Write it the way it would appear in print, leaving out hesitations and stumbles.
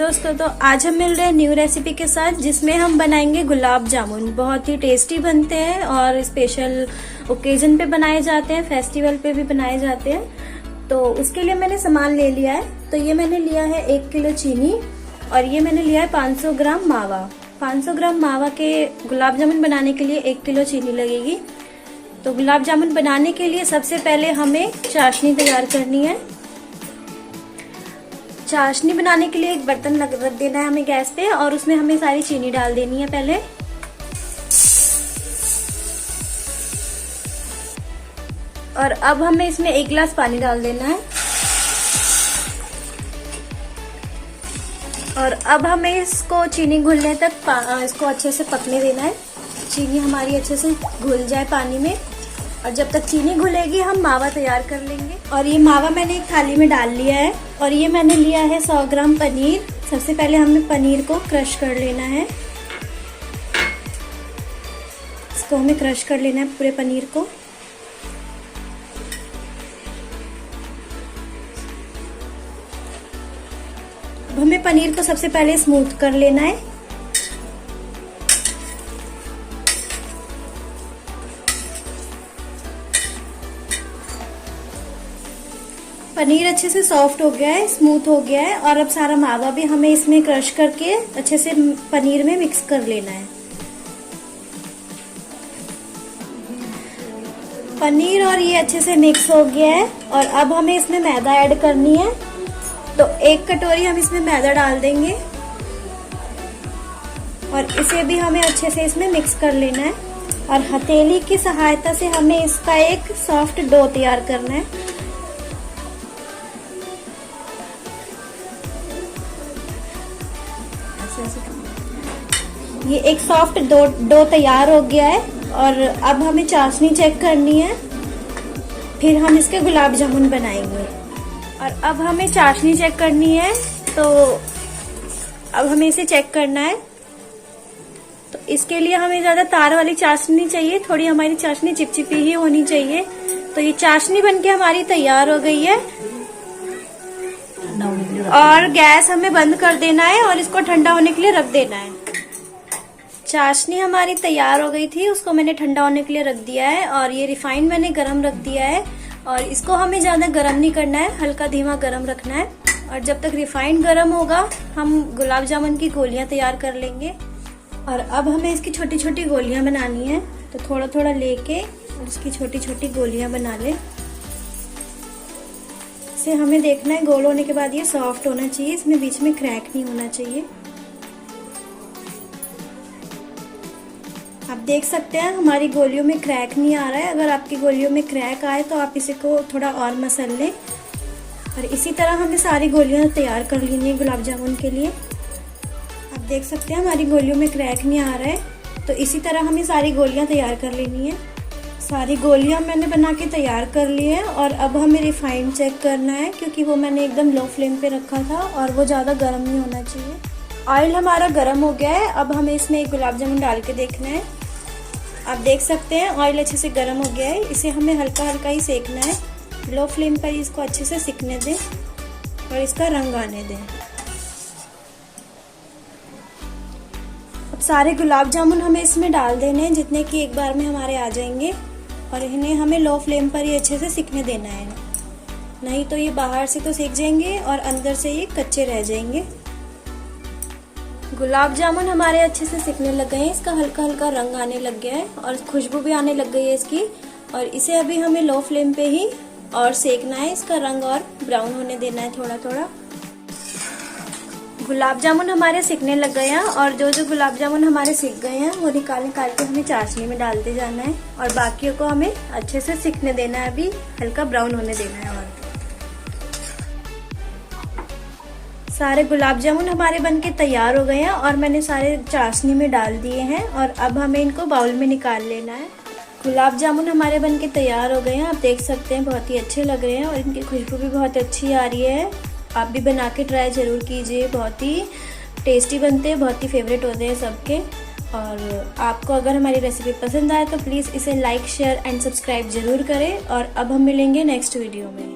दोस्तों, तो आज हम मिल रहे हैं न्यू रेसिपी के साथ जिसमें हम बनाएंगे गुलाब जामुन। बहुत ही टेस्टी बनते हैं और स्पेशल ओकेजन पे बनाए जाते हैं, फेस्टिवल पे भी बनाए जाते हैं। तो उसके लिए मैंने सामान ले लिया है। तो ये मैंने लिया है 1 किलो चीनी और ये मैंने लिया है 500 ग्राम मावा। 500 ग्राम मावा के गुलाब जामुन बनाने के लिए 1 किलो चीनी लगेगी। तो गुलाब जामुन बनाने के लिए सबसे पहले हमें चाशनी तैयार करनी है। चाशनी बनाने के लिए एक बर्तन रख देना है हमें गैस पे और उसमें हमें सारी चीनी डाल देनी है पहले। और अब हमें इसमें 1 गिलास पानी डाल देना है। और अब हमें इसको चीनी घुलने तक इसको अच्छे से पकने देना है। चीनी हमारी अच्छे से घुल जाए पानी में, और जब तक चीनी घुलेगी हम मावा तैयार कर लेंगे। और ये मावा मैंने एक थाली में डाल लिया है। और ये मैंने लिया है 100 ग्राम पनीर। सबसे पहले हमें पनीर को क्रश कर लेना है। इसको हमें क्रश कर लेना है पूरे पनीर को। अब हमें पनीर को सबसे पहले स्मूथ कर लेना है। पनीर अच्छे से सॉफ्ट हो गया है, स्मूथ हो गया है। और अब सारा मावा भी हमें इसमें क्रश करके अच्छे से पनीर में मिक्स कर लेना है। पनीर और ये अच्छे से मिक्स हो गया है। और अब हमें इसमें मैदा ऐड करनी है। तो 1 कटोरी हम इसमें मैदा डाल देंगे और इसे भी हमें अच्छे से इसमें मिक्स कर लेना है। और हथेली की सहायता से हमें इसका एक सॉफ्ट डो तैयार करना है। ये एक सॉफ्ट डो तैयार हो गया है। और अब हमें चाशनी चेक करनी है, फिर हम इसके गुलाब जामुन बनाएंगे। और अब हमें चाशनी चेक करनी है। तो अब हमें इसे चेक करना है। तो इसके लिए हमें ज्यादा तार वाली चाशनी चाहिए, थोड़ी हमारी चाशनी चिपचिपी ही होनी चाहिए। तो ये चाशनी बनके हमारी तैयार हो गई है। और गैस हमें बंद कर देना है और इसको ठंडा होने के लिए रख देना है। चाशनी हमारी तैयार हो गई थी, उसको मैंने ठंडा होने के लिए रख दिया है। और ये रिफाइंड मैंने गरम रख दिया है। और इसको हमें ज्यादा गरम नहीं करना है, हल्का धीमा गरम रखना है। और जब तक रिफाइंड गरम होगा हम गुलाब जामुन की गोलियां तैयार कर लेंगे। और अब हमें इसकी छोटी छोटी गोलियां बनानी है। तो थोड़ा थोड़ा लेके और इसकी छोटी छोटी गोलियां बना ले। इसे हमें देखना है गोल होने के बाद ये सॉफ्ट होना चाहिए, इसमें बीच में क्रैक नहीं होना चाहिए। आप देख सकते हैं हमारी गोलियों में क्रैक नहीं आ रहा है। अगर आपकी गोलियों में क्रैक आए तो आप इसे को थोड़ा और मसल लें। और इसी तरह हमें सारी गोलियां तैयार कर लेनी है गुलाब जामुन के लिए। आप देख सकते हैं हमारी गोलियों में क्रैक नहीं आ रहा है। तो इसी तरह हमें सारी गोलियां तैयार कर लेनी है। सारी गोलियां मैंने बना के तैयार कर ली है। और अब हमें रिफाइंड चेक करना है, क्योंकि वो मैंने एकदम लो फ्लेम पे रखा था और वो ज़्यादा गर्म नहीं होना चाहिए। ऑयल हमारा गर्म हो गया है। अब हमें इसमें एक गुलाब जामुन डाल के देखना है। आप देख सकते हैं ऑयल अच्छे से गर्म हो गया है। इसे हमें हल्का हल्का ही सेकना है। लो फ्लेम पर इसको अच्छे से सिकने दें और इसका रंग आने दें। अब सारे गुलाब जामुन हमें इसमें डाल देने हैं, जितने कि एक बार में हमारे आ जाएंगे। और इन्हें हमें लो फ्लेम पर ही अच्छे से सिकने देना है, नहीं तो ये बाहर से तो सिक जाएंगे और अंदर से ये कच्चे रह जाएंगे। गुलाब जामुन हमारे अच्छे से सिकने लग गए हैं। इसका हल्का हल्का रंग आने लग गया है और खुशबू भी आने लग गई है इसकी। और इसे अभी हमें लो फ्लेम पे ही और सेकना है। इसका रंग और ब्राउन होने देना है थोड़ा थोड़ा। गुलाब जामुन हमारे सिकने लग गए हैं। और जो जो गुलाब जामुन हमारे सिक गए हैं वो निकाल के हमें चाशनी में डालते जाना है। और बाकियों को हमें अच्छे से सिकने देना है, अभी हल्का ब्राउन होने देना है। और सारे गुलाब जामुन हमारे बनके तैयार हो गए हैं और मैंने सारे चाशनी में डाल दिए हैं। और अब हमें इनको बाउल में निकाल लेना है। गुलाब जामुन हमारे बनके तैयार हो गए हैं। आप देख सकते हैं बहुत ही अच्छे लग रहे हैं और इनकी खुशबू भी बहुत अच्छी आ रही है। आप भी बना के ट्राई जरूर कीजिए, बहुत ही टेस्टी बनते हैं, बहुत ही फेवरेट होते हैं सबके। और आपको अगर हमारी रेसिपी पसंद आए तो प्लीज़ इसे लाइक, शेयर एंड सब्सक्राइब जरूर करें। और अब हम मिलेंगे नेक्स्ट वीडियो में।